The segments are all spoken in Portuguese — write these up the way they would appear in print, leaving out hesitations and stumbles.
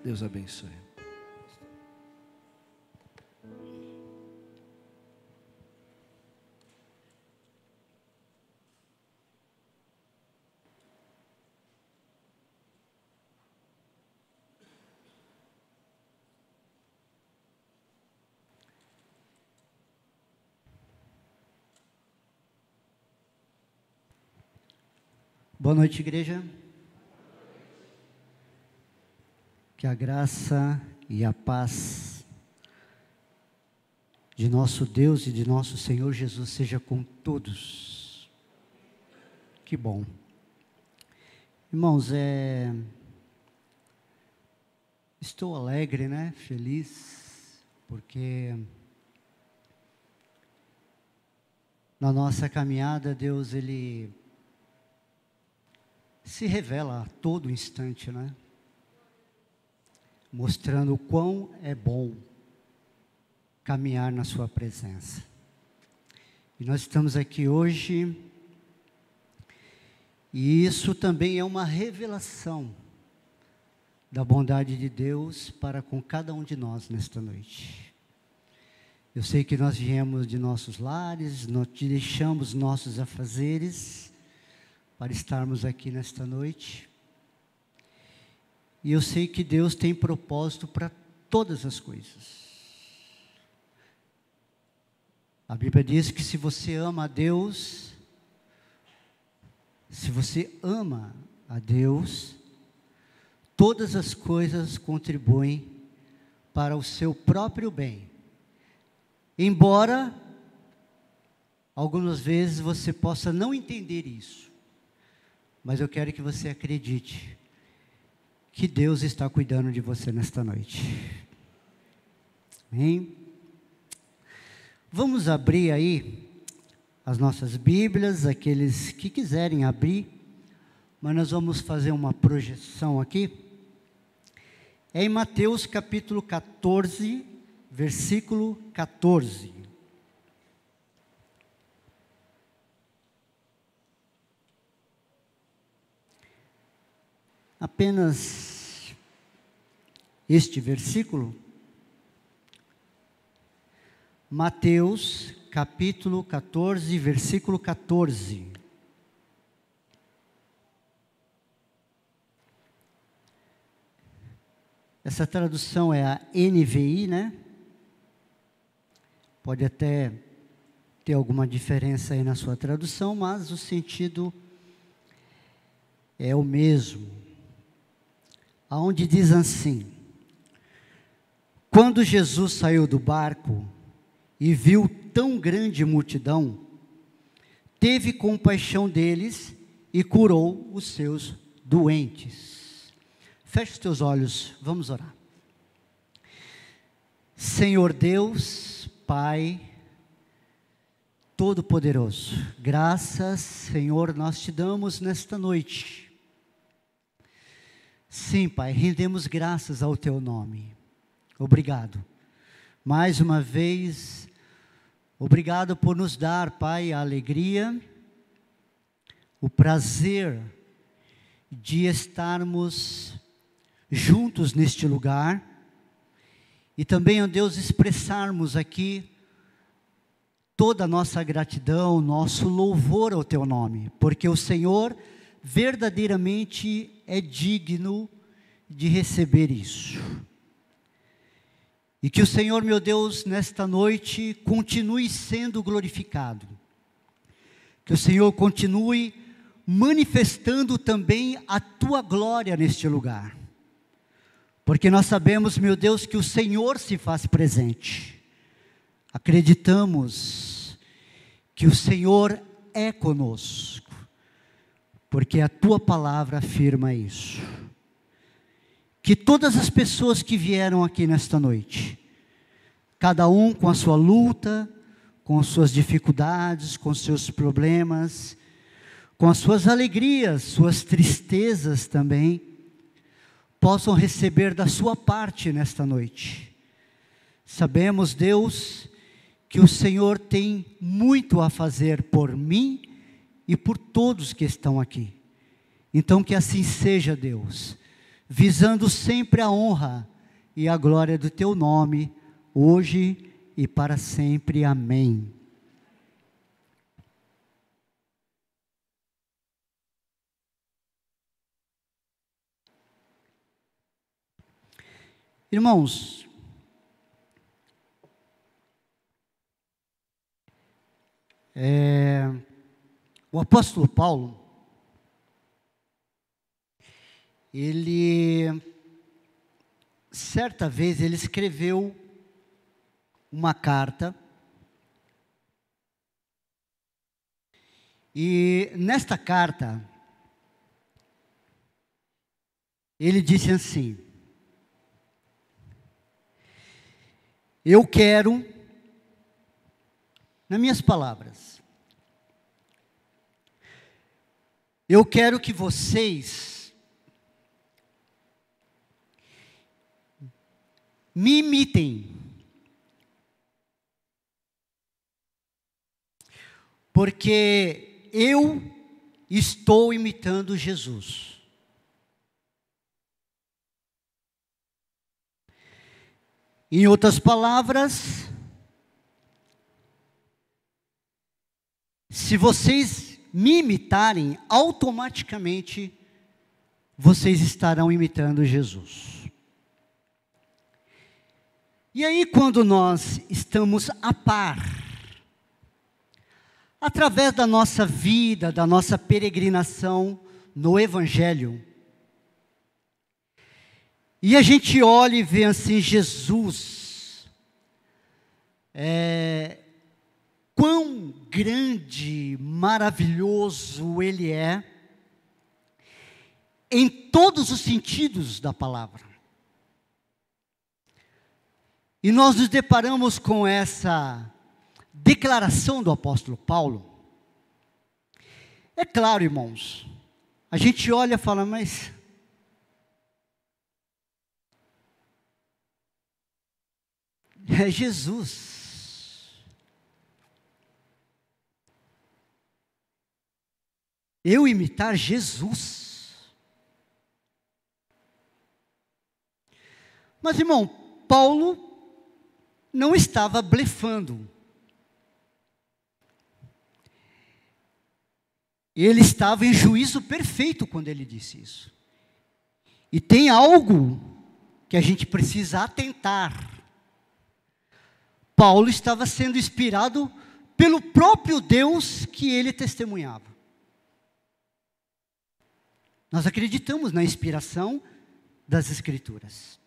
Deus abençoe. Boa noite, igreja. Que a graça e a paz de nosso Deus e de nosso Senhor Jesus seja com todos. Que bom. Irmãos, estou alegre, né? Feliz, porque na nossa caminhada, Deus, Ele se revela a todo instante, né? Mostrando o quão é bom caminhar na sua presença. E nós estamos aqui hoje, e isso também é uma revelação da bondade de Deus para com cada um de nós nesta noite. Eu sei que nós viemos de nossos lares, nós deixamos nossos afazeres para estarmos aqui nesta noite. E eu sei que Deus tem propósito para todas as coisas. A Bíblia diz que se você ama a Deus, todas as coisas contribuem para o seu próprio bem. Embora, algumas vezes você possa não entender isso, mas eu quero que você acredite que Deus está cuidando de você nesta noite. Amém? Vamos abrir aí as nossas Bíblias, aqueles que quiserem abrir, mas nós vamos fazer uma projeção aqui. É em Mateus capítulo 14, versículo 14. Apenas este versículo, Mateus capítulo 14, versículo 14. Essa tradução é a NVI, né? Pode até ter alguma diferença aí na sua tradução, mas o sentido é o mesmo. Aonde diz assim: quando Jesus saiu do barco e viu tão grande multidão, teve compaixão deles e curou os seus doentes. Feche os teus olhos, vamos orar. Senhor Deus, Pai Todo-Poderoso, graças, Senhor, nós te damos nesta noite. Sim, Pai, rendemos graças ao Teu nome. Obrigado. Mais uma vez, obrigado por nos dar, Pai, a alegria, o prazer de estarmos juntos neste lugar e também, ó Deus, expressarmos aqui toda a nossa gratidão, nosso louvor ao Teu nome, porque o Senhor verdadeiramente é digno de receber isso. E que o Senhor, meu Deus, nesta noite, continue sendo glorificado. Que o Senhor continue manifestando também a Tua glória neste lugar. Porque nós sabemos, meu Deus, que o Senhor se faz presente. Acreditamos que o Senhor é conosco, porque a Tua palavra afirma isso. Que todas as pessoas que vieram aqui nesta noite, cada um com a sua luta, com as suas dificuldades, com os seus problemas, com as suas alegrias, suas tristezas também, possam receber da sua parte nesta noite. Sabemos, Deus, que o Senhor tem muito a fazer por mim e por todos que estão aqui. Então que assim seja, Deus. visando sempre a honra e a glória do teu nome, hoje e para sempre. Amém. Irmãos, o apóstolo Paulo, certa vez ele escreveu uma carta, e nesta carta, ele disse assim: eu quero, nas minhas palavras, eu quero que vocês me imitem, porque eu estou imitando Jesus. Em outras palavras, se vocês me imitarem, automaticamente vocês estarão imitando Jesus. E aí, quando nós estamos a par, através da nossa vida, da nossa peregrinação no Evangelho, e a gente olha e vê assim, Jesus, quão grande, maravilhoso Ele é, em todos os sentidos da palavra. E nós nos deparamos com essa declaração do apóstolo Paulo. É claro, irmãos, a gente olha e fala, mas é Jesus. Eu imitar Jesus. Mas, irmão, Paulo não estava blefando. Ele estava em juízo perfeito quando ele disse isso. E tem algo que a gente precisa atentar. Paulo estava sendo inspirado pelo próprio Deus que ele testemunhava. Nós acreditamos na inspiração das Escrituras.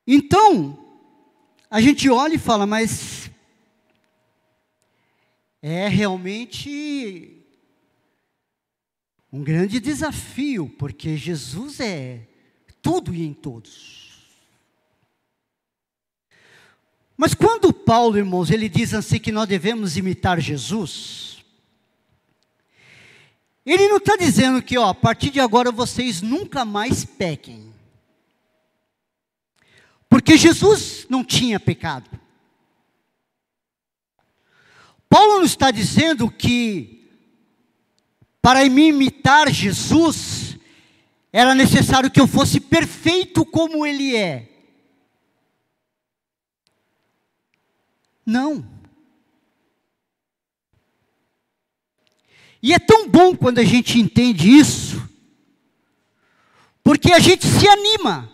Então, a gente olha e fala, mas é realmente um grande desafio, porque Jesus é tudo e em todos. Mas quando Paulo, irmãos, ele diz assim que nós devemos imitar Jesus, ele não está dizendo que, a partir de agora vocês nunca mais pequem. Porque Jesus não tinha pecado. Paulo não está dizendo que para me imitar Jesus, era necessário que eu fosse perfeito como Ele é. Não. E é tão bom quando a gente entende isso, porque a gente se anima.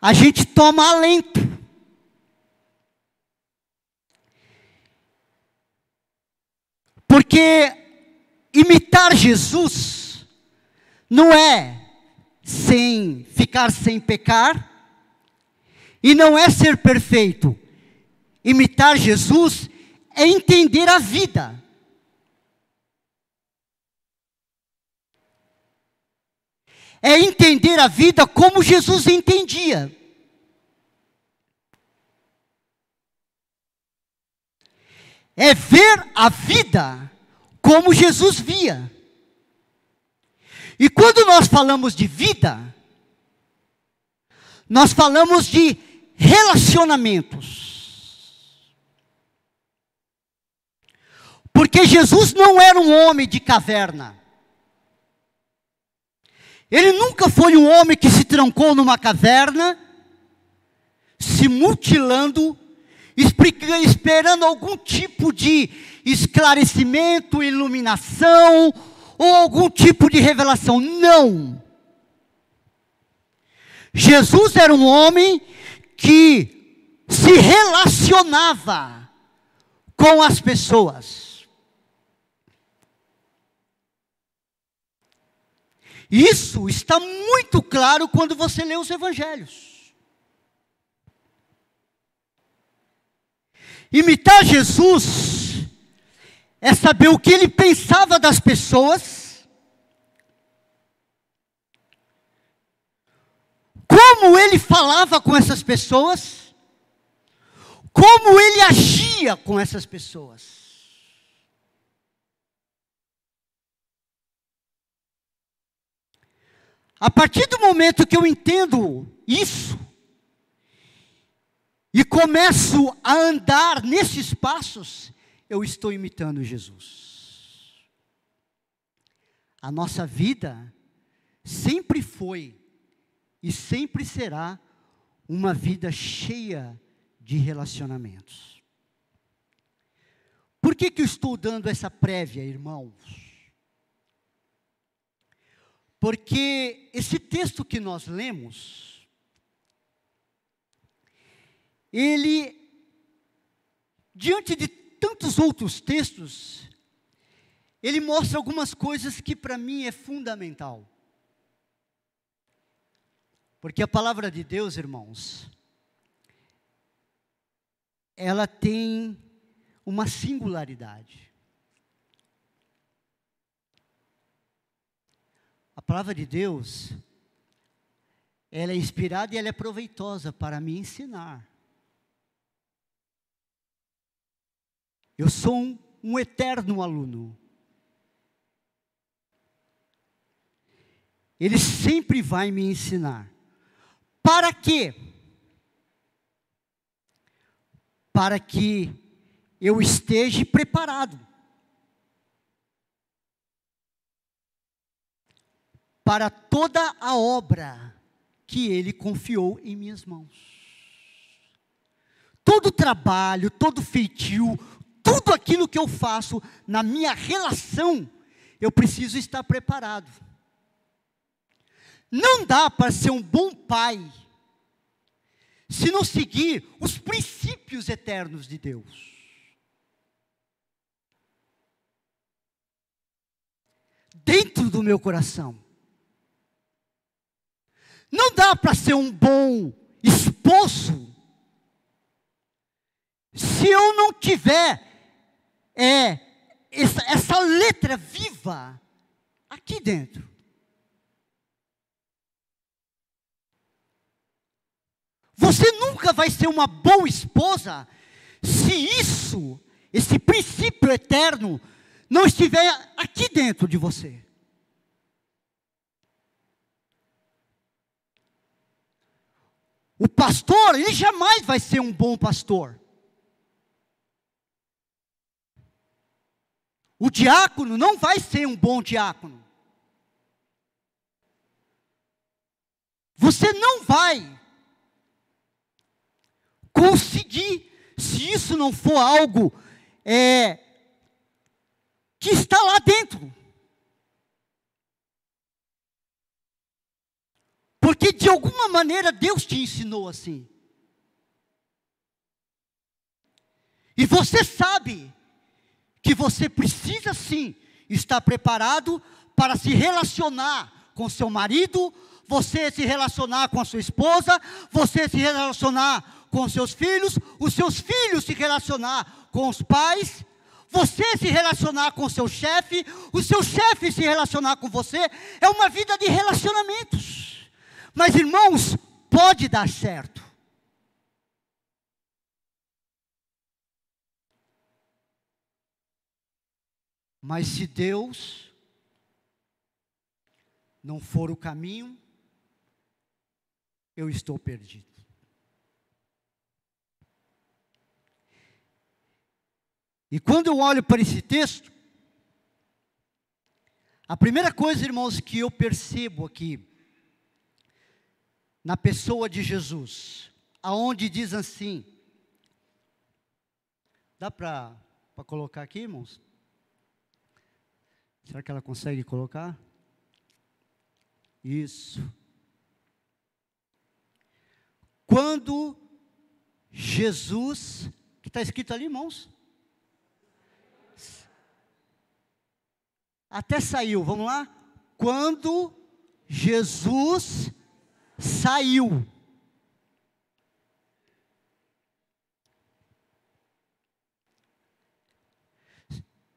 A gente toma alento. Porque imitar Jesus não é ficar sem pecar, e não é ser perfeito. Imitar Jesus é entender a vida. É entender a vida como Jesus entendia. É ver a vida como Jesus via. E quando nós falamos de vida, nós falamos de relacionamentos. Porque Jesus não era um homem de caverna. Ele nunca foi um homem que se trancou numa caverna, se mutilando, esperando algum tipo de esclarecimento, iluminação, ou algum tipo de revelação. Não. Jesus era um homem que se relacionava com as pessoas. Isso está muito claro quando você lê os evangelhos. Imitar Jesus é saber o que ele pensava das pessoas, como ele falava com essas pessoas, como ele agia com essas pessoas. A partir do momento que eu entendo isso, e começo a andar nesses passos, eu estou imitando Jesus. A nossa vida sempre foi e sempre será uma vida cheia de relacionamentos. Por que eu estou dando essa prévia, irmãos? Porque esse texto que nós lemos, ele, diante de tantos outros textos, ele mostra algumas coisas que para mim é fundamental. Porque a palavra de Deus, irmãos, ela tem uma singularidade. A palavra de Deus, ela é inspirada e ela é proveitosa para me ensinar. Eu sou um eterno aluno. Ele sempre vai me ensinar. Para quê? Para que eu esteja preparado para toda a obra que Ele confiou em minhas mãos. Todo trabalho, todo feitio, tudo aquilo que eu faço na minha relação, eu preciso estar preparado. Não dá para ser um bom pai se não seguir os princípios eternos de Deus. Dentro do meu coração. Não dá para ser um bom esposo se eu não tiver essa letra viva aqui dentro. Você nunca vai ser uma boa esposa se esse princípio eterno, não estiver aqui dentro de você. O pastor, ele jamais vai ser um bom pastor. O diácono não vai ser um bom diácono. Você não vai conseguir, se isso não for algo que está lá dentro. Porque de alguma maneira Deus te ensinou assim. E você sabe que você precisa sim estar preparado para se relacionar com seu marido, você se relacionar com a sua esposa, você se relacionar com seus filhos, os seus filhos se relacionar com os pais, você se relacionar com o seu chefe se relacionar com você. É uma vida de relacionamentos. Mas, irmãos, pode dar certo. Mas se Deus não for o caminho, eu estou perdido. E quando eu olho para esse texto, a primeira coisa, irmãos, que eu percebo aqui, na pessoa de Jesus, aonde diz assim, dá para colocar aqui, irmãos? Será que ela consegue colocar? Isso. Quando Jesus, que está escrito ali, irmãos? Até saiu, vamos lá? Quando Jesus saiu.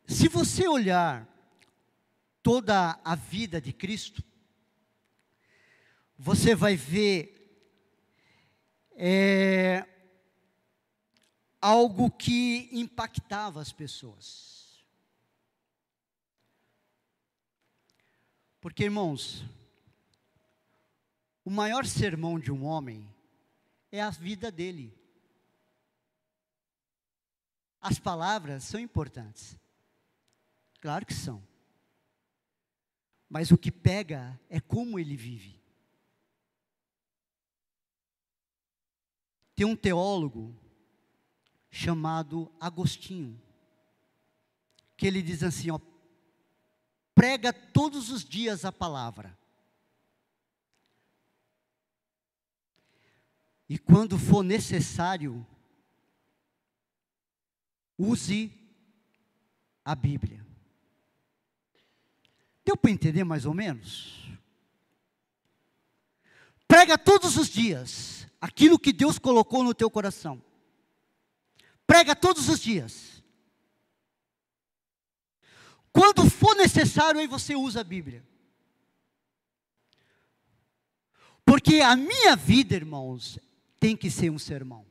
Se você olhar toda a vida de Cristo, você vai ver algo que impactava as pessoas. Porque, irmãos, o maior sermão de um homem é a vida dele. As palavras são importantes. Claro que são. Mas o que pega é como ele vive. Tem um teólogo chamado Agostinho, que ele diz assim, ó, prega todos os dias a palavra. E quando for necessário, use a Bíblia. Deu para entender mais ou menos? Prega todos os dias aquilo que Deus colocou no teu coração. Prega todos os dias. Quando for necessário, aí você usa a Bíblia. Porque a minha vida, irmãos, tem que ser um sermão.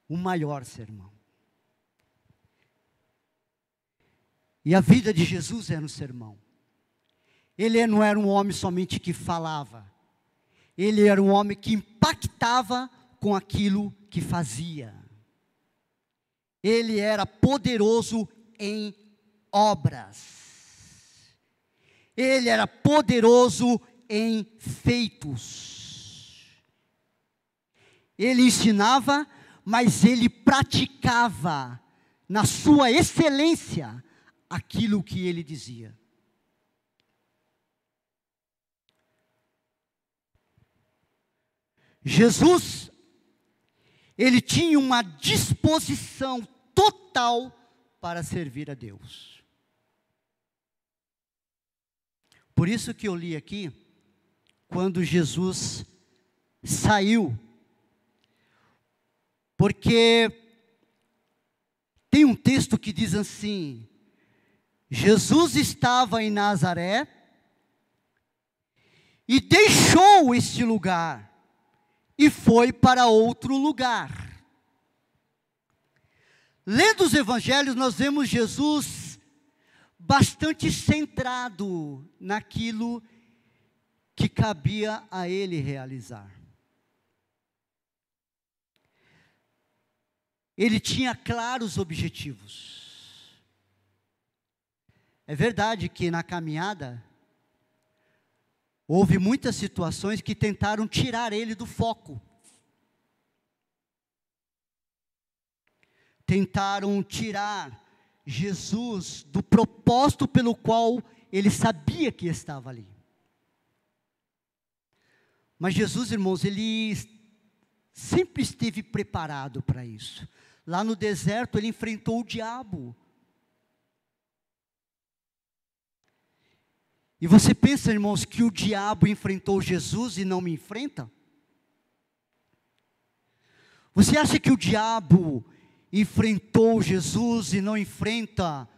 O maior sermão. E a vida de Jesus era um sermão. Ele não era um homem somente que falava. Ele era um homem que impactava com aquilo que fazia. Ele era poderoso em obras. Ele era poderoso em feitos. Ele ensinava, mas ele praticava na sua excelência aquilo que ele dizia. Jesus, ele tinha uma disposição total para servir a Deus. Por isso que eu li aqui, quando Jesus saiu, porque tem um texto que diz assim, Jesus estava em Nazaré e deixou este lugar e foi para outro lugar. Lendo os evangelhos, nós vemos Jesus bastante centrado naquilo que cabia a ele realizar. Ele tinha claros objetivos. É verdade que na caminhada, houve muitas situações que tentaram tirar ele do foco. Tentaram tirar Jesus do propósito pelo qual ele sabia que estava ali. Mas Jesus, irmãos, ele sempre esteve preparado para isso. Lá no deserto ele enfrentou o diabo. E você pensa, irmãos, que o diabo enfrentou Jesus e não me enfrenta? Você acha que o diabo enfrentou Jesus e não enfrenta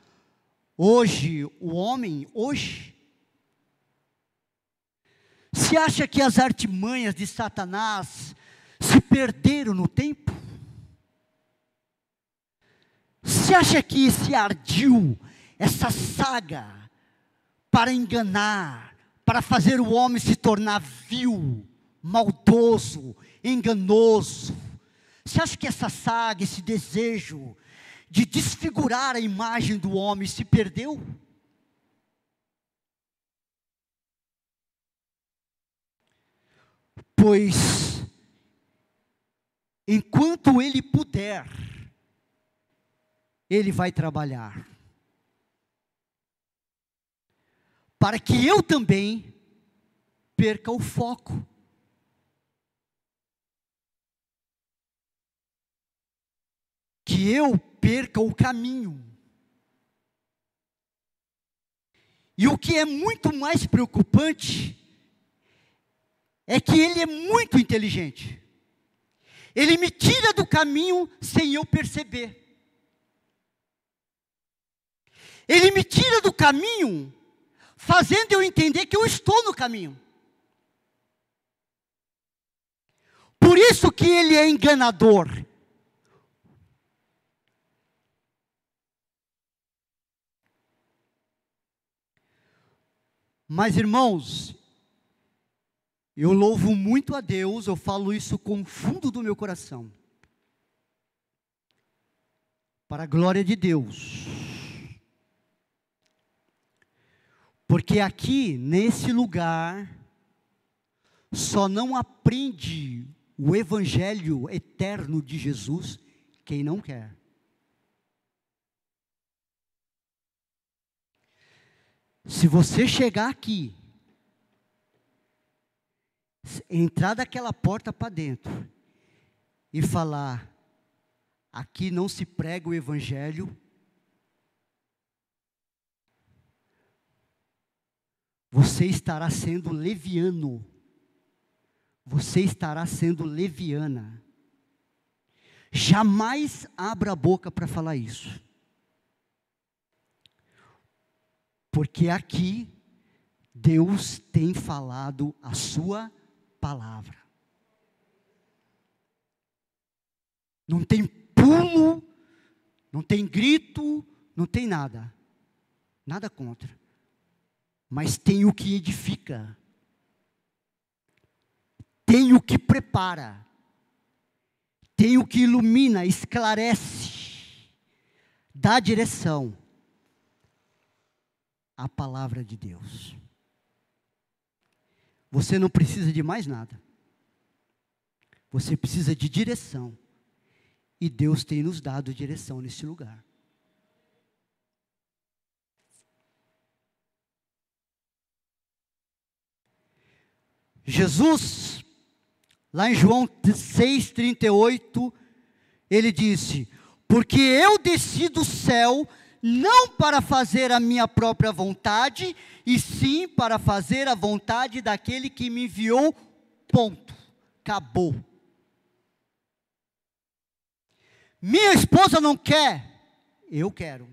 hoje o homem? Hoje? Você acha que as artimanhas de Satanás se perderam no tempo? Você acha que esse ardil, essa saga, para enganar, para fazer o homem se tornar vil, maldoso, enganoso. Você acha que essa saga, esse desejo de desfigurar a imagem do homem se perdeu? Pois, enquanto ele puder, ele vai trabalhar, para que eu também perca o foco. Que eu perca o caminho. E o que é muito mais preocupante, é que ele é muito inteligente. Ele me tira do caminho sem eu perceber. Ele me tira do caminho, fazendo eu entender que eu estou no caminho. Por isso que ele é enganador. Mas, irmãos, eu louvo muito a Deus, eu falo isso com o fundo do meu coração. Para a glória de Deus. Porque aqui, nesse lugar, só não aprende o evangelho eterno de Jesus quem não quer. Se você chegar aqui, entrar daquela porta para dentro e falar, aqui não se prega o evangelho, você estará sendo leviano, você estará sendo leviana. Jamais abra a boca para falar isso. Porque aqui, Deus tem falado a sua palavra. Não tem pulo, não tem grito, não tem nada. Nada contra. Mas tem o que edifica. Tem o que prepara. Tem o que ilumina, esclarece. Dá direção. A palavra de Deus. Você não precisa de mais nada. Você precisa de direção. E Deus tem nos dado direção nesse lugar. Jesus, lá em João 6,38, ele disse, porque eu desci do céu, não para fazer a minha própria vontade, e sim para fazer a vontade daquele que me enviou, ponto, acabou. Minha esposa não quer, eu quero.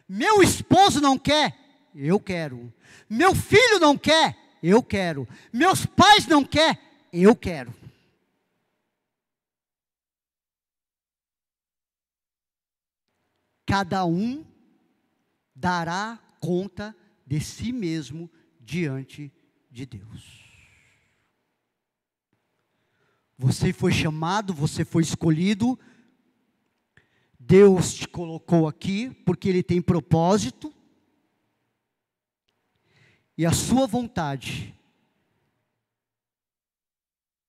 Meu esposo não quer, eu quero. Meu filho não quer, eu quero. Meus pais não querem, eu quero. Cada um dará conta de si mesmo diante de Deus. Você foi chamado, você foi escolhido. Deus te colocou aqui porque Ele tem propósito. E a sua vontade,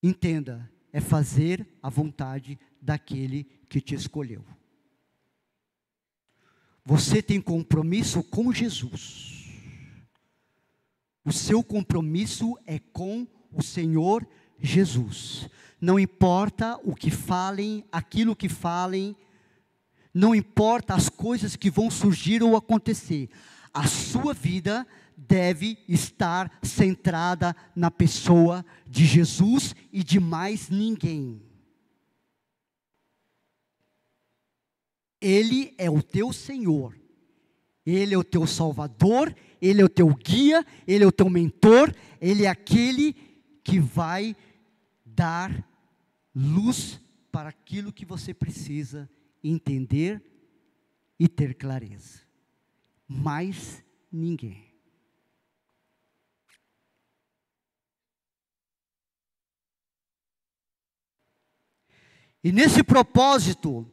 entenda, é fazer a vontade daquele que te escolheu. Você tem compromisso com Jesus. O seu compromisso é com o Senhor Jesus. Não importa o que falem, aquilo que falem, não importa as coisas que vão surgir ou acontecer. A sua vida deve estar centrada na pessoa de Jesus e de mais ninguém. Ele é o teu Senhor, Ele é o teu Salvador, Ele é o teu guia, Ele é o teu mentor, Ele é aquele que vai dar luz para aquilo que você precisa entender e ter clareza. Mais ninguém. E nesse propósito,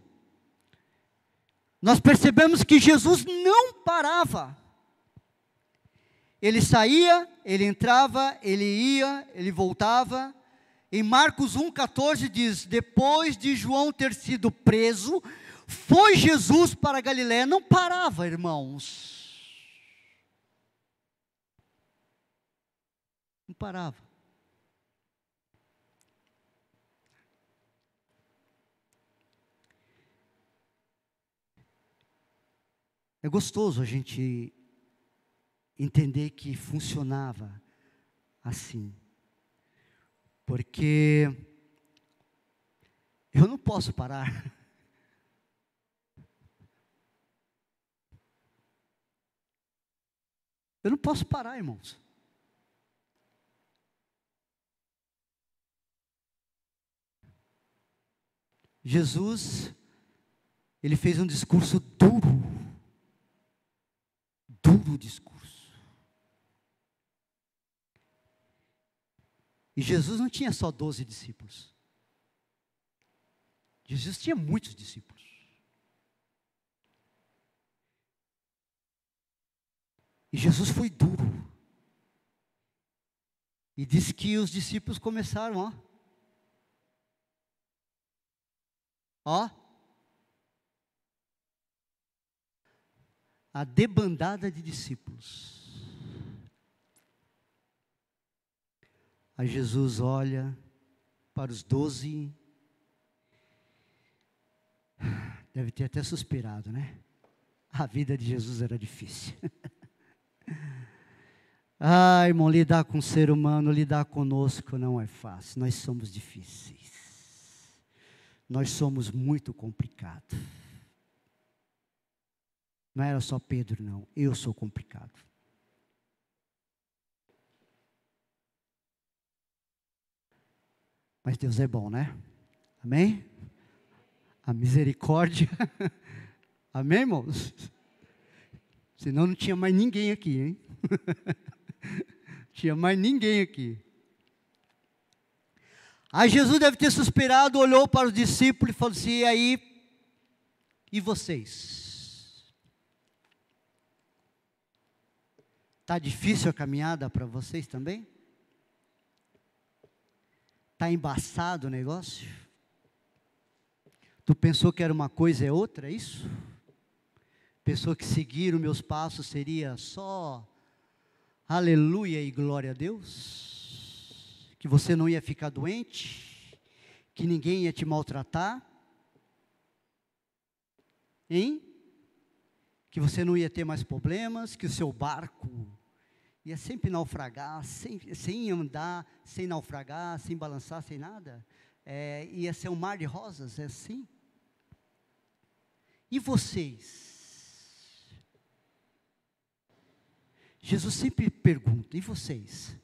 nós percebemos que Jesus não parava. Ele saía, ele entrava, ele ia, ele voltava. Em Marcos 1,14 diz: depois de João ter sido preso, foi Jesus para a Galiléia. Não parava, irmãos. Não parava. É gostoso a gente entender que funcionava assim. Porque eu não posso parar. Eu não posso parar, irmãos. Jesus, ele fez um discurso duro. Duro discurso. E Jesus não tinha só 12 discípulos. Jesus tinha muitos discípulos. E Jesus foi duro. E diz que os discípulos começaram, a debandada de discípulos. Aí Jesus olha para os 12, deve ter até suspirado, né? A vida de Jesus era difícil. Ah, irmão, lidar com o ser humano, lidar conosco não é fácil. Nós somos difíceis. Nós somos muito complicados. Não era só Pedro, não. Eu sou complicado. Mas Deus é bom, né? Amém? A misericórdia. Amém, irmãos? Senão não tinha mais ninguém aqui, hein? Tinha mais ninguém aqui. Aí Jesus deve ter suspirado, olhou para os discípulos e falou assim: e aí, e vocês? Está difícil a caminhada para vocês também? Está embaçado o negócio? Tu pensou que era uma coisa e é outra, é isso? Pensou que seguir os meus passos seria só aleluia e glória a Deus? Que você não ia ficar doente? Que ninguém ia te maltratar? Hein? Que você não ia ter mais problemas? Que o seu barco ia sempre naufragar, sem andar, sem naufragar, sem balançar, sem nada? Ia ser um mar de rosas, é assim? E vocês? Jesus sempre pergunta: e vocês?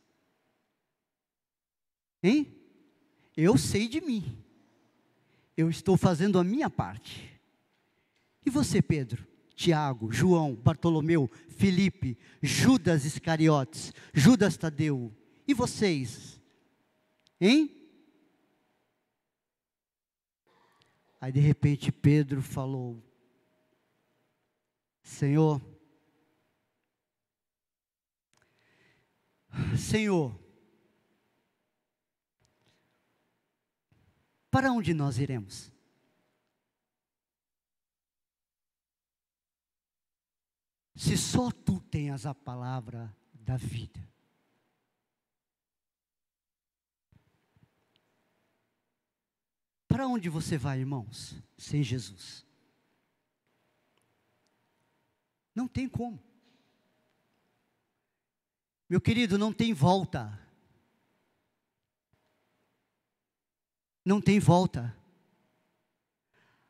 Hein? Eu sei de mim. Eu estou fazendo a minha parte. E você, Pedro, Tiago, João, Bartolomeu, Felipe, Judas Iscariotes, Judas Tadeu? E vocês? Hein? Aí de repente Pedro falou: Senhor, para onde nós iremos? Se só tu tens a palavra da vida. Para onde você vai, irmãos, sem Jesus? Não tem como. Meu querido, não tem volta. Não tem volta.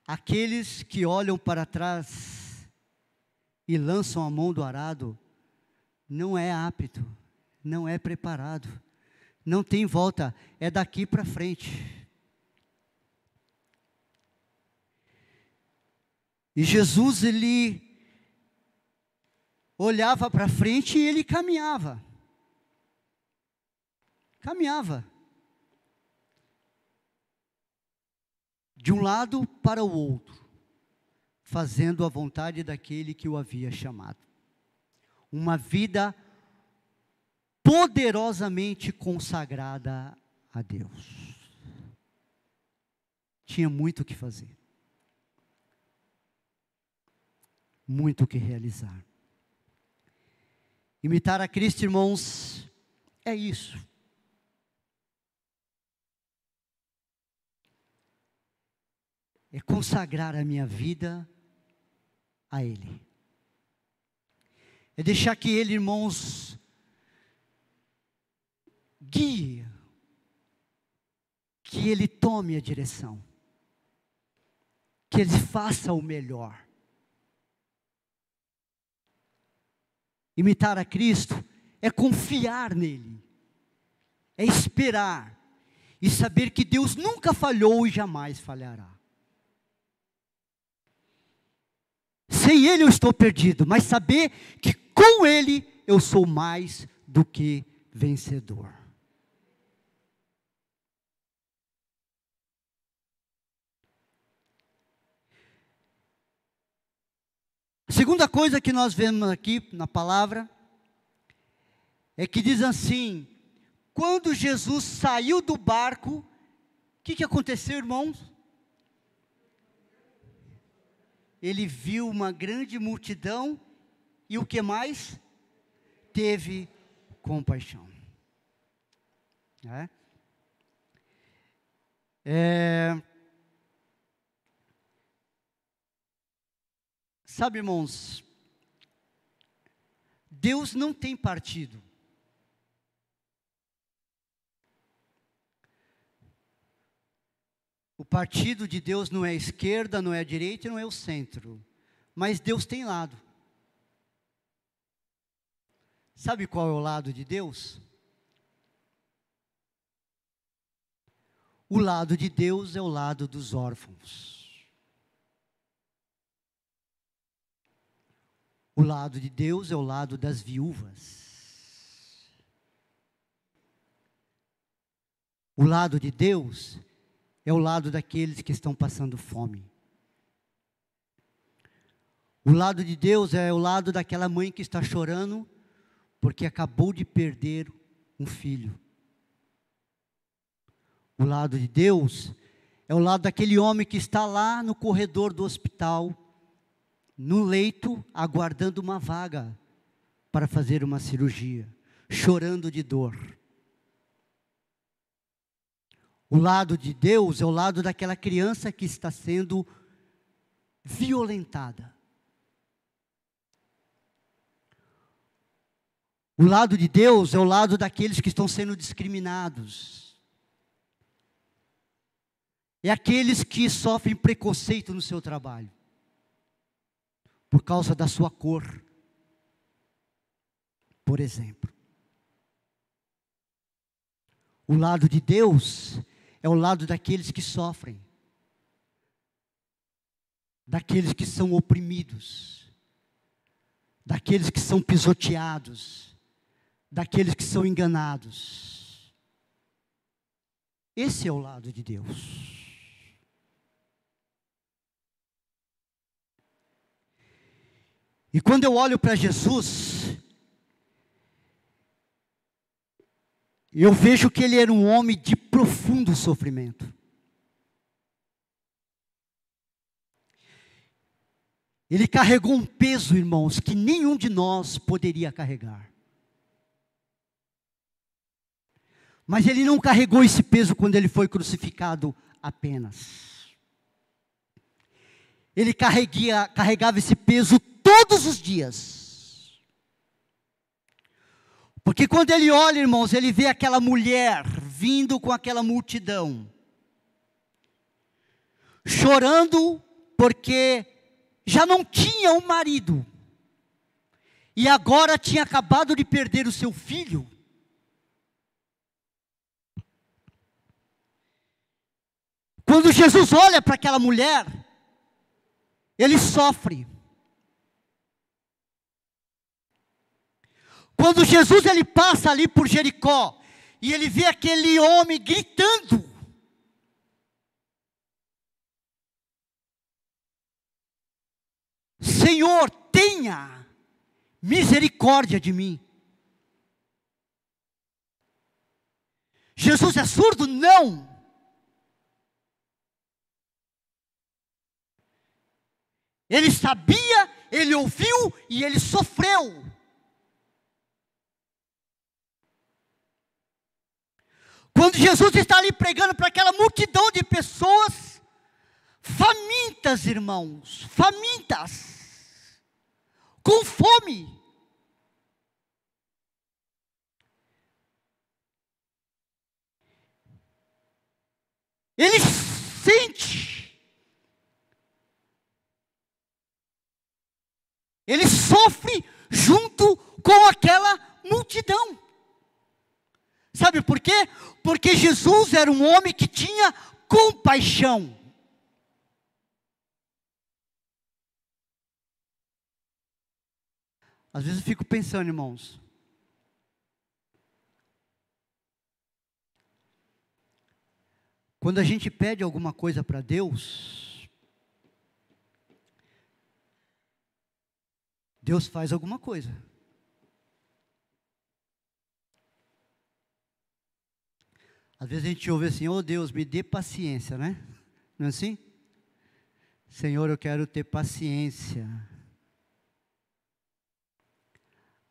Aqueles que olham para trás e lançam a mão do arado, não é apto, não é preparado, não tem volta, é daqui para frente. E Jesus, ele olhava para frente e ele caminhava. Caminhava. De um lado para o outro. fazendo a vontade daquele que o havia chamado. Uma vida poderosamente consagrada a Deus. Tinha muito o que fazer. Muito o que realizar. Imitar a Cristo, irmãos, é isso. É consagrar a minha vida a Ele. É deixar que Ele, irmãos, guie, que Ele tome a direção, que Ele faça o melhor. Imitar a Cristo é confiar nele, é esperar e saber que Deus nunca falhou e jamais falhará. Sem Ele eu estou perdido, mas saber que com Ele eu sou mais do que vencedor. A segunda coisa que nós vemos aqui na palavra é que diz assim: quando Jesus saiu do barco, o que aconteceu, irmãos? Ele viu uma grande multidão e o que mais? Teve compaixão. Sabe, irmãos, Deus não tem partido. O partido de Deus não é a esquerda, não é a direita e não é o centro. Mas Deus tem lado. Sabe qual é o lado de Deus? O lado de Deus é o lado dos órfãos. O lado de Deus é o lado das viúvas. O lado de Deus é o lado daqueles que estão passando fome. O lado de Deus é o lado daquela mãe que está chorando porque acabou de perder um filho. O lado de Deus é o lado daquele homem que está lá no corredor do hospital, no leito, aguardando uma vaga para fazer uma cirurgia, chorando de dor. O lado de Deus é o lado daquela criança que está sendo violentada. O lado de Deus é o lado daqueles que estão sendo discriminados. É aqueles que sofrem preconceito no seu trabalho, por causa da sua cor, por exemplo. O lado de Deus é o lado daqueles que sofrem, daqueles que são oprimidos, daqueles que são pisoteados, daqueles que são enganados. Esse é o lado de Deus. E quando eu olho para Jesus, eu vejo que ele era um homem de profundo sofrimento. Ele carregou um peso, irmãos, que nenhum de nós poderia carregar. Mas ele não carregou esse peso quando ele foi crucificado apenas. Ele carregava esse peso todos os dias. Porque quando ele olha, irmãos, ele vê aquela mulher vindo com aquela multidão, chorando porque já não tinha um marido, e agora tinha acabado de perder o seu filho. Quando Jesus olha para aquela mulher, ele sofre. Quando Jesus ele passa ali por Jericó, e ele vê aquele homem gritando, Senhor, tenha misericórdia de mim. Jesus é surdo? Não. Ele sabia, ele ouviu e ele sofreu. Quando Jesus está ali pregando para aquela multidão de pessoas, famintas, irmãos, famintas, com fome. Ele sente, ele sofre junto com aquela multidão. Sabe por quê? Porque Jesus era um homem que tinha compaixão. Às vezes eu fico pensando, irmãos, quando a gente pede alguma coisa para Deus, Deus faz alguma coisa. Às vezes a gente ouve assim, oh Deus, me dê paciência, né? Não é assim? Senhor, eu quero ter paciência.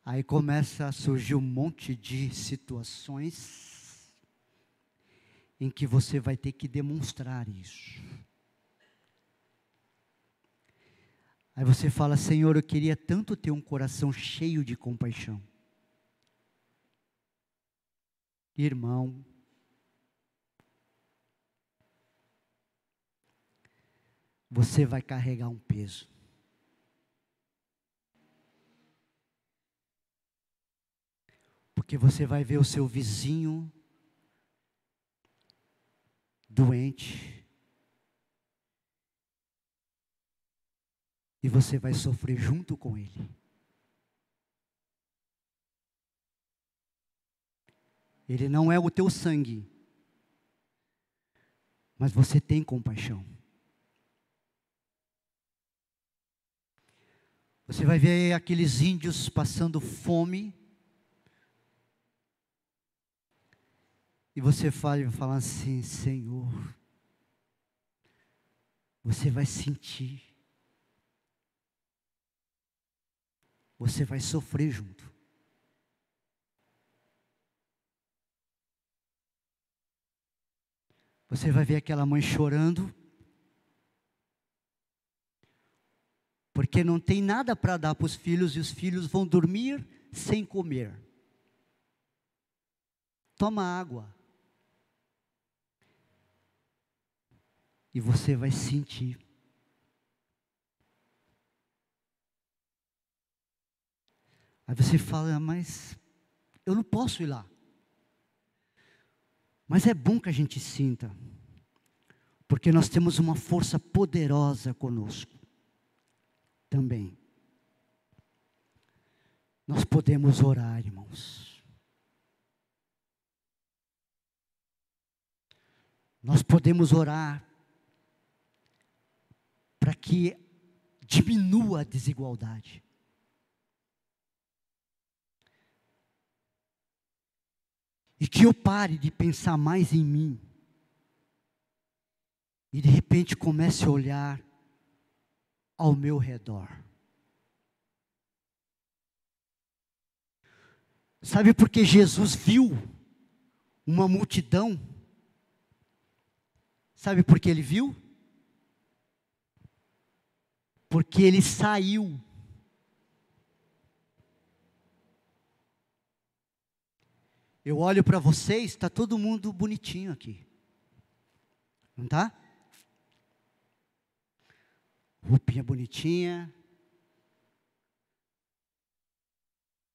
Aí começa a surgir um monte de situações em que você vai ter que demonstrar isso. Aí você fala, Senhor, eu queria tanto ter um coração cheio de compaixão. Irmão, você vai carregar um peso. Porque você vai ver o seu vizinho doente. E você vai sofrer junto com ele. Ele não é o teu sangue. Mas você tem compaixão. Você vai ver aqueles índios passando fome. E você fala assim, Senhor, você vai sentir. Você vai sofrer junto. Você vai ver aquela mãe chorando. Porque não tem nada para dar para os filhos e os filhos vão dormir sem comer. Toma água. E você vai sentir. Aí você fala, mas eu não posso ir lá. Mas é bom que a gente sinta. Porque nós temos uma força poderosa conosco. Também. Nós podemos orar, irmãos. Nós podemos orar para que diminua a desigualdade. E que eu pare de pensar mais em mim. E de repente comece a olhar ao meu redor. Sabe por que Jesus viu uma multidão? Sabe por que ele viu? Porque ele saiu. Eu olho para vocês, está todo mundo bonitinho aqui. Não está? Roupinha bonitinha.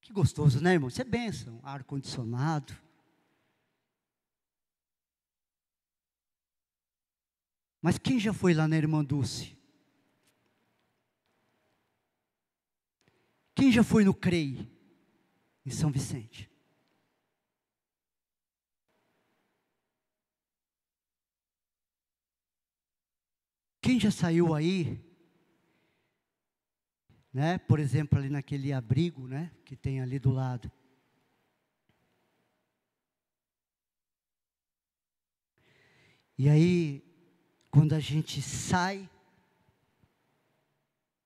Que gostoso, né, irmão? Isso é bênção. Ar-condicionado. Mas quem já foi lá na Irmã Dulce? Quem já foi no CREI, em São Vicente? Quem já saiu aí né? Por exemplo, ali naquele abrigo, né, que tem ali do lado. E aí, quando a gente sai,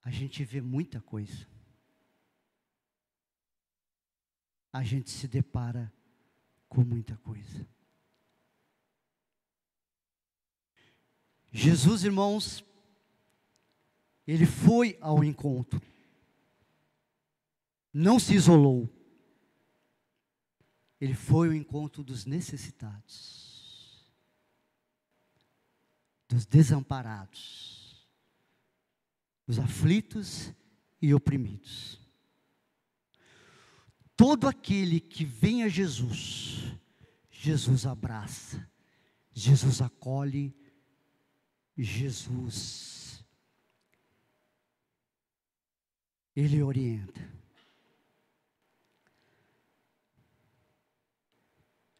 a gente vê muita coisa. A gente se depara com muita coisa. Jesus, irmãos, ele foi ao encontro. Não se isolou. Ele foi ao encontro dos necessitados, dos desamparados, dos aflitos e oprimidos. Todo aquele que vem a Jesus, Jesus abraça, Jesus acolhe, Jesus, ele orienta.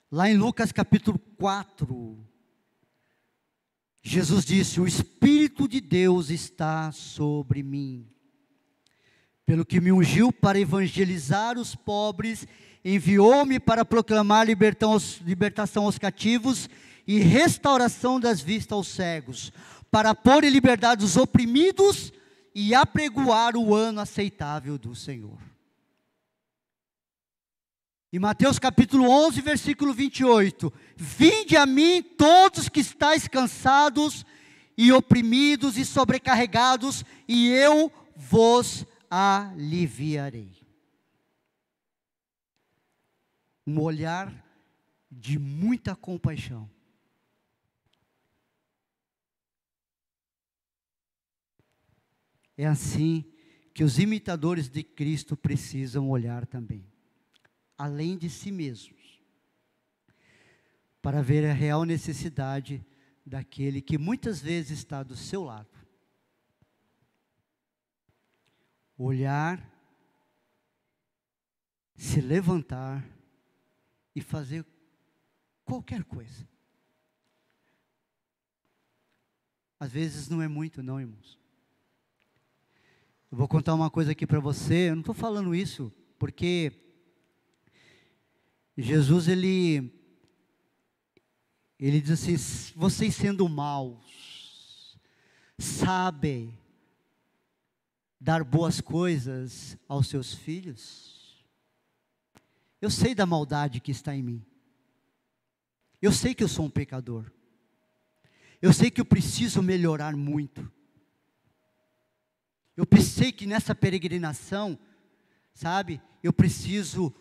Lá em Lucas capítulo 4, Jesus disse: o Espírito de Deus está sobre mim, pelo que me ungiu para evangelizar os pobres, enviou-me para proclamar libertação aos cativos e restauração das vistas aos cegos, para pôr em liberdade os oprimidos e apregoar o ano aceitável do Senhor. Em Mateus capítulo 11, versículo 28, vinde a mim todos que estáis cansados e oprimidos e sobrecarregados, e eu vos aliviarei. Um olhar de muita compaixão. É assim que os imitadores de Cristo precisam olhar também, além de si mesmos, para ver a real necessidade daquele que muitas vezes está do seu lado. Olhar, se levantar e fazer qualquer coisa. Às vezes não é muito, não, irmãos. Eu vou contar uma coisa aqui para você. Eu não estou falando isso porque Jesus, ele diz assim: vocês sendo maus, sabem dar boas coisas aos seus filhos? Eu sei da maldade que está em mim. Eu sei que eu sou um pecador. Eu sei que eu preciso melhorar muito. Eu pensei que nessa peregrinação, sabe, eu preciso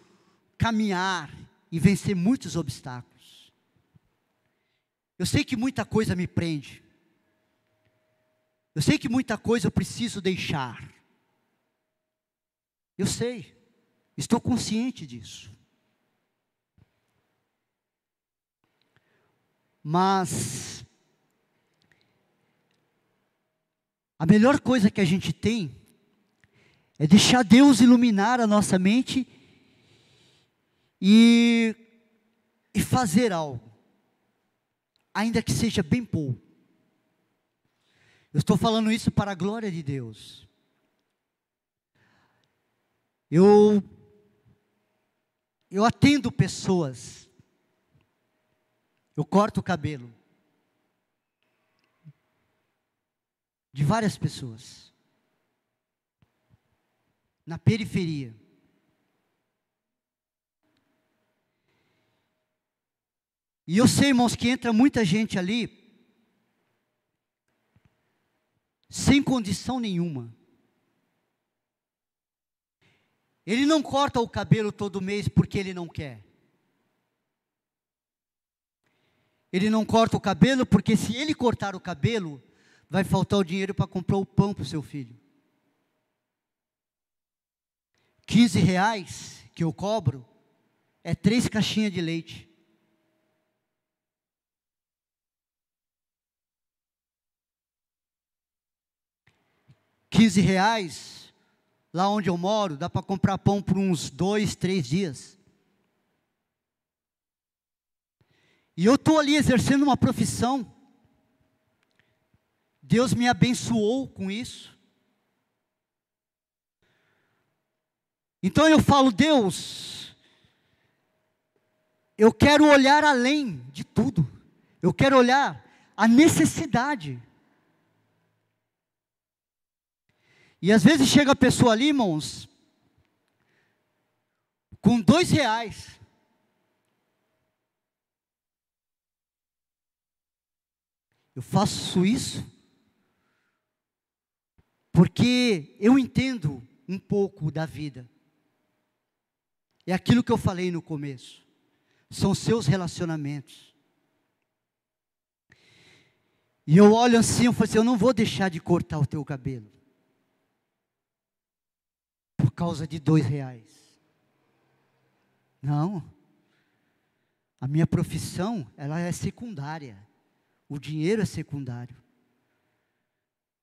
caminhar e vencer muitos obstáculos. Eu sei que muita coisa me prende. Eu sei que muita coisa eu preciso deixar. Eu sei, estou consciente disso. Mas a melhor coisa que a gente tem é deixar Deus iluminar a nossa mente e fazer algo, ainda que seja bem pouco. Eu estou falando isso para a glória de Deus. Eu atendo pessoas, eu corto o cabelo de várias pessoas, na periferia. E eu sei, irmãos, que entra muita gente ali, sem condição nenhuma. Ele não corta o cabelo todo mês porque ele não quer. Ele não corta o cabelo porque se ele cortar o cabelo, vai faltar o dinheiro para comprar o pão para o seu filho. R$15 que eu cobro é 3 caixinhas de leite. R$15, lá onde eu moro, dá para comprar pão por uns 2, 3 dias. E eu estou ali exercendo uma profissão. Deus me abençoou com isso. Então eu falo, Deus, eu quero olhar além de tudo. Eu quero olhar a necessidade. E às vezes chega a pessoa ali, irmãos, com R$ 2. Eu faço isso porque eu entendo um pouco da vida. É aquilo que eu falei no começo. São seus relacionamentos. E eu olho assim, eu falo assim, eu não vou deixar de cortar o teu cabelo. Por causa de R$ 2. Não. A minha profissão, ela é secundária. O dinheiro é secundário.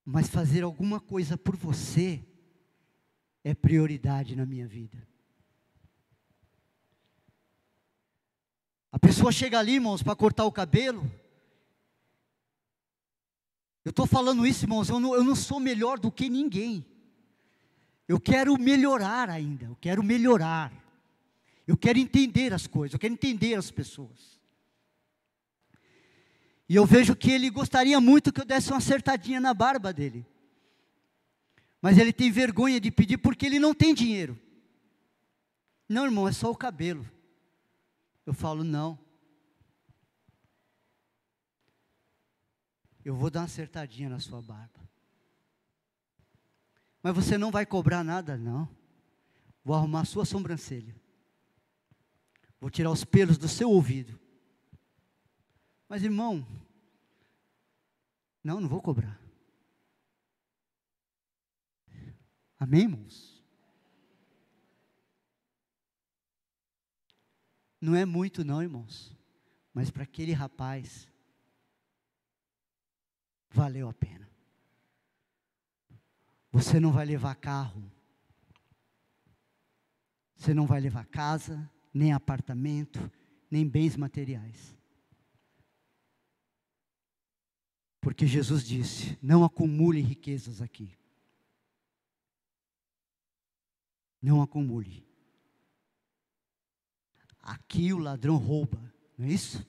Mas fazer alguma coisa por você é prioridade na minha vida. A pessoa chega ali, irmãos, para cortar o cabelo. Eu estou falando isso, irmãos, eu não sou melhor do que ninguém. Eu quero melhorar ainda, eu quero melhorar. Eu quero entender as coisas, eu quero entender as pessoas. E eu vejo que ele gostaria muito que eu desse uma acertadinha na barba dele. Mas ele tem vergonha de pedir porque ele não tem dinheiro. Não, irmão, é só o cabelo. Eu falo, não. Eu vou dar uma acertadinha na sua barba. Mas você não vai cobrar nada, não. Vou arrumar a sua sobrancelha. Vou tirar os pelos do seu ouvido. Mas, irmão, não vou cobrar. Amém, irmãos? Não é muito não, irmãos. Mas para aquele rapaz, valeu a pena. Você não vai levar carro. Você não vai levar casa, nem apartamento, nem bens materiais. Porque Jesus disse, não acumule riquezas aqui. Não acumule. Aqui o ladrão rouba, não é isso?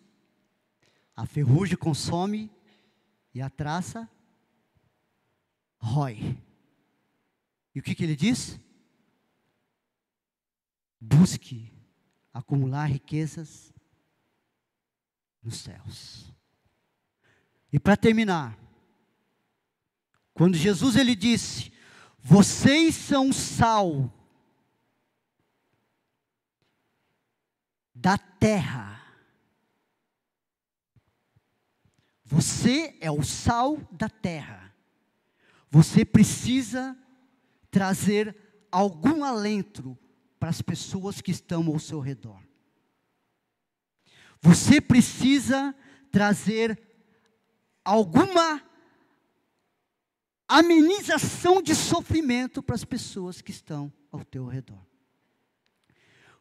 A ferrugem consome e a traça rói. E o que ele diz? Busque acumular riquezas nos céus. E para terminar, quando Jesus ele disse, vocês são sal da terra. Você é o sal da terra. Você precisa trazer algum alento para as pessoas que estão ao seu redor. Você precisa trazer alguma amenização de sofrimento para as pessoas que estão ao teu redor.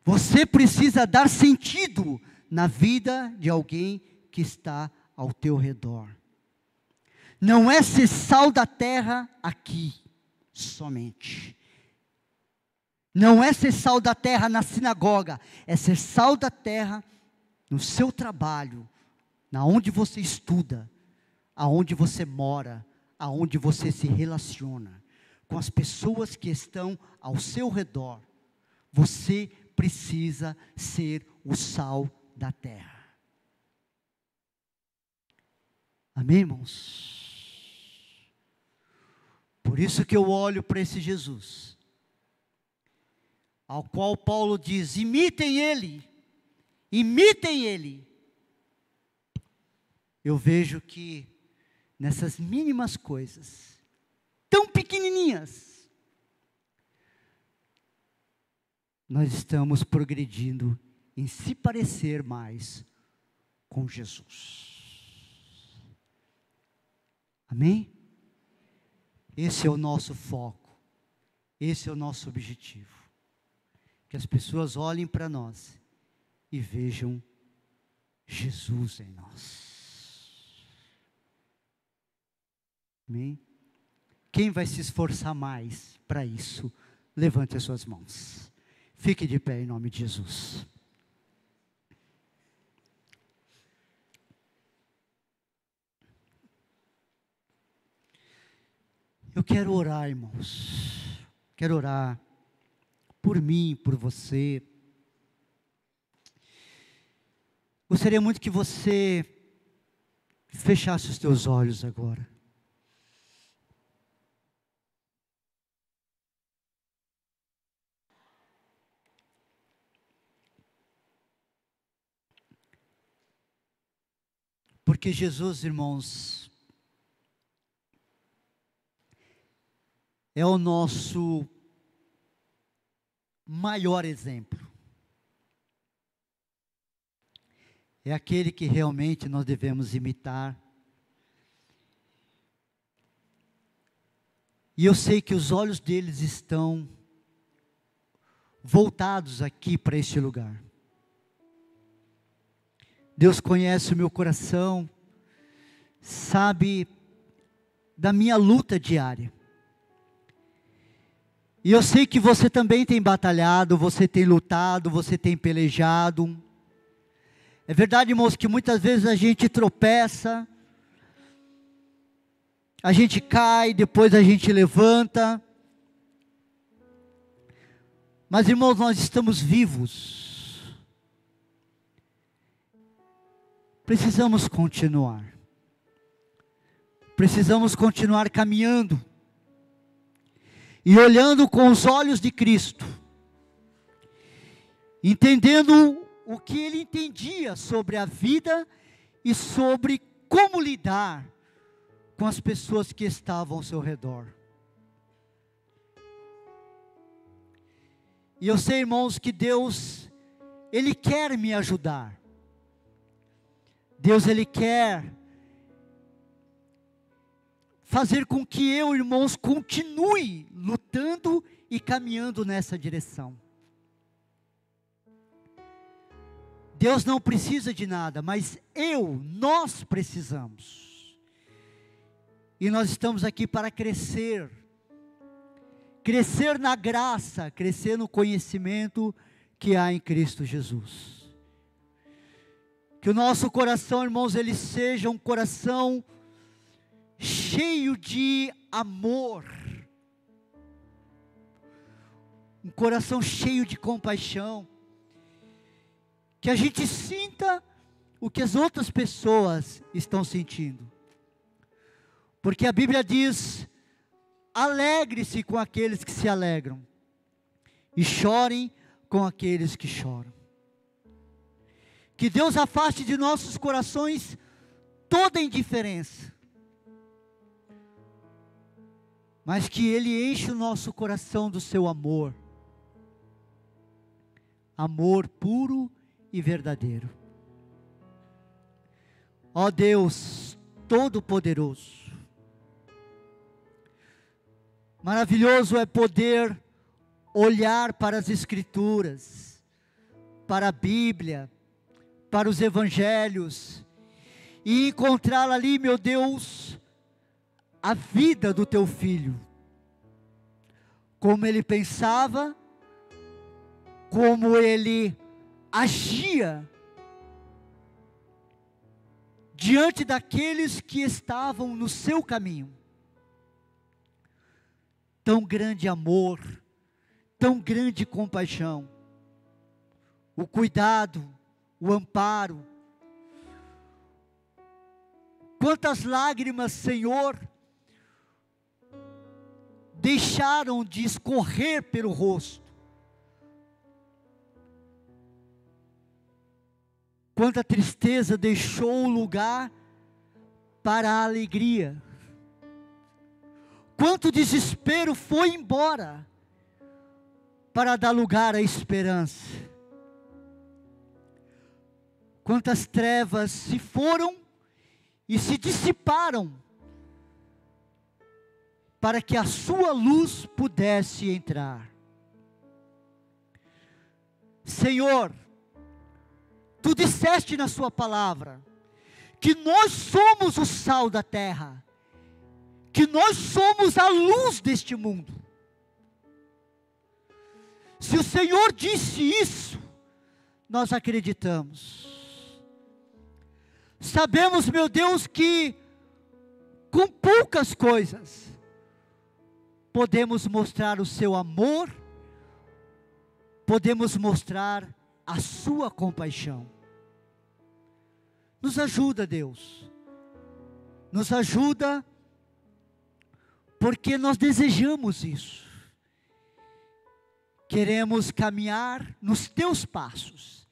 Você precisa dar sentido na vida de alguém que está ao teu redor. Não é ser sal da terra aqui, somente. Não é ser sal da terra na sinagoga, é ser sal da terra no seu trabalho, na onde você estuda, aonde você mora, aonde você se relaciona, com as pessoas que estão ao seu redor. Você precisa ser o sal da terra. Amém, irmãos? Por isso que eu olho para esse Jesus, ao qual Paulo diz, imitem Ele, imitem Ele. Eu vejo que nessas mínimas coisas, tão pequenininhas, nós estamos progredindo em se parecer mais com Jesus. Amém? Esse é o nosso foco, esse é o nosso objetivo. Que as pessoas olhem para nós e vejam Jesus em nós. Amém? Quem vai se esforçar mais para isso? Levante as suas mãos. Fique de pé em nome de Jesus. Eu quero orar, irmãos. Quero orar por mim, por você. Gostaria muito que você fechasse os teus olhos agora. Porque Jesus, irmãos, é o nosso maior exemplo. É aquele que realmente nós devemos imitar. E eu sei que os olhos deles estão voltados aqui para este lugar. Deus conhece o meu coração, sabe da minha luta diária. E eu sei que você também tem batalhado, você tem lutado, você tem pelejado. É verdade, irmãos, que muitas vezes a gente tropeça, a gente cai, depois a gente levanta. Mas, irmãos, nós estamos vivos. Precisamos continuar. Precisamos continuar caminhando. E olhando com os olhos de Cristo. Entendendo o que Ele entendia sobre a vida e sobre como lidar com as pessoas que estavam ao seu redor. E eu sei, irmãos, que Deus, Ele quer me ajudar. Deus, Ele quer fazer com que eu, irmãos, continue lutando e caminhando nessa direção. Deus não precisa de nada, mas nós precisamos. E nós estamos aqui para crescer. Crescer na graça, crescer no conhecimento que há em Cristo Jesus. Que o nosso coração, irmãos, ele seja um coração cheio de amor. Um coração cheio de compaixão. Que a gente sinta o que as outras pessoas estão sentindo. Porque a Bíblia diz: alegre-se com aqueles que se alegram, e chorem com aqueles que choram. Que Deus afaste de nossos corações toda indiferença, mas que Ele enche o nosso coração do seu amor. Amor puro e verdadeiro. Ó Deus Todo-Poderoso, maravilhoso é poder olhar para as Escrituras, para a Bíblia, para os Evangelhos, e encontrar ali, meu Deus, a vida do Teu Filho, como Ele pensava, como Ele agia, diante daqueles que estavam no seu caminho. Tão grande amor, tão grande compaixão, o cuidado, o amparo. Quantas lágrimas, Senhor, deixaram de escorrer pelo rosto. Quanta tristeza deixou lugar para a alegria. Quanto desespero foi embora para dar lugar à esperança. Quantas trevas se foram e se dissiparam para que a sua luz pudesse entrar. Senhor, Tu disseste na sua palavra que nós somos o sal da terra, que nós somos a luz deste mundo. Se o Senhor disse isso, nós acreditamos. Sabemos, meu Deus, que com poucas coisas podemos mostrar o seu amor, podemos mostrar a sua compaixão. Nos ajuda, Deus. Nos ajuda, porque nós desejamos isso. Queremos caminhar nos teus passos.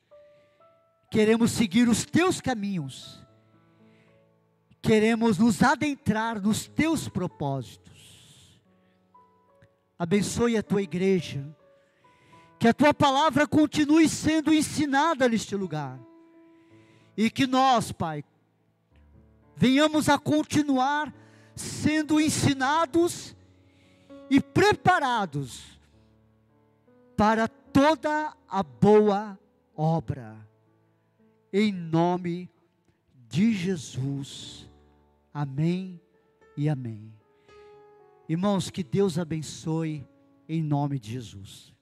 Queremos seguir os teus caminhos. Queremos nos adentrar nos teus propósitos. Abençoe a tua igreja. Que a tua palavra continue sendo ensinada neste lugar. E que nós, Pai, venhamos a continuar sendo ensinados e preparados para toda a boa obra. Em nome de Jesus. Amém e amém. Irmãos, que Deus abençoe em nome de Jesus.